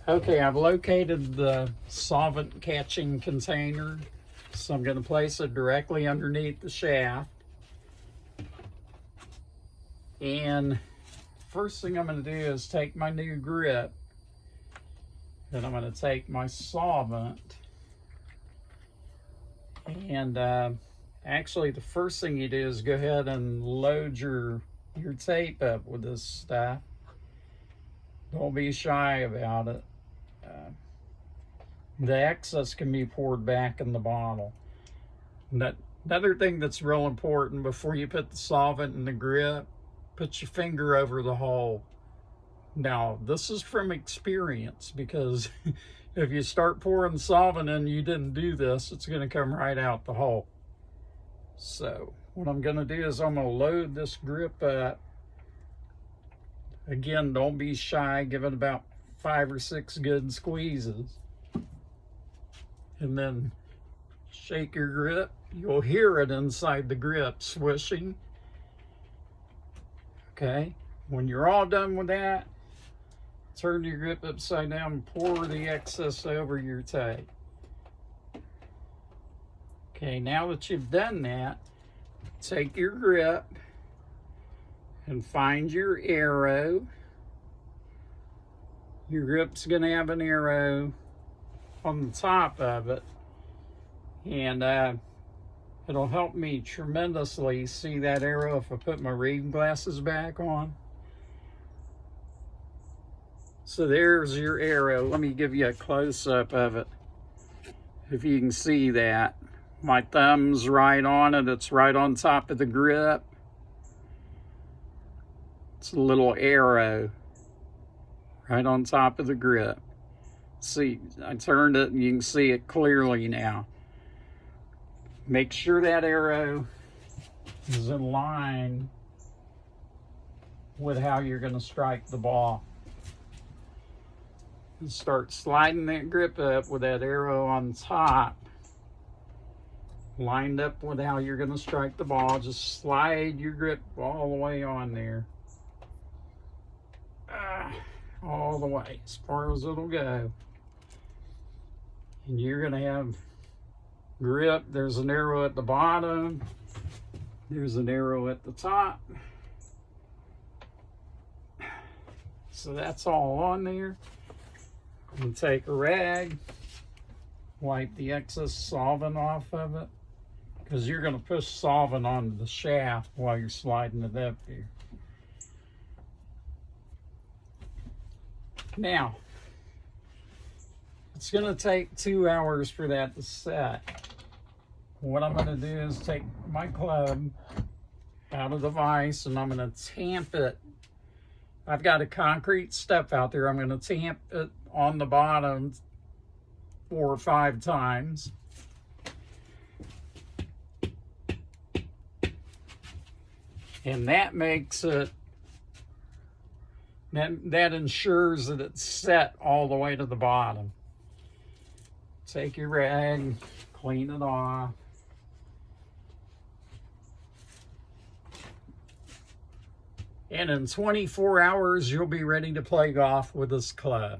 Okay, I've located the solvent catching container, so I'm going to place it directly underneath the shaft. And first thing I'm going to do is take my new grip, and I'm going to take my solvent, and actually the first thing you do is go ahead and load your tape up with this stuff. Don't be shy about it. The excess can be poured back in the bottle. Another thing that's real important before you put the solvent in the grip, put your finger over the hole. Now, this is from experience, because if you start pouring solvent and you didn't do this, it's going to come right out the hole. So what I'm going to do is I'm going to load this grip up. Again, don't be shy. Give it about 5 or 6 good squeezes. And then shake your grip. You'll hear it inside the grip swishing. Okay, when you're all done with that, turn your grip upside down and pour the excess over your tape. Okay, now that you've done that, take your grip and find your arrow. Your grip's going to have an arrow on the top of it, and it'll help me tremendously see that arrow if I put my reading glasses back on. So there's your arrow. Let me give you a close-up of it, if you can see that. My thumb's right on it. It's right on top of the grip. It's a little arrow right on top of the grip. See, I turned it and you can see it clearly now. Make sure that arrow is in line with how you're going to strike the ball. And start sliding that grip up with that arrow on top, lined up with how you're going to strike the ball. Just slide your grip all the way on there. All the way, as far as it'll go. And you're going to have grip. There's an arrow at the bottom. There's an arrow at the top. So that's all on there. And take a rag, wipe the excess solvent off of it, because you're going to push solvent onto the shaft while you're sliding it up here. Now, it's going to take 2 hours for that to set. What I'm going to do is take my club out of the vise and I'm going to tamp it. I've got a concrete step out there. I'm going to tamp it on the bottom 4 or 5 times. And that makes it, that ensures that it's set all the way to the bottom. Take your rag, clean it off. And in 24 hours, you'll be ready to play golf with this club.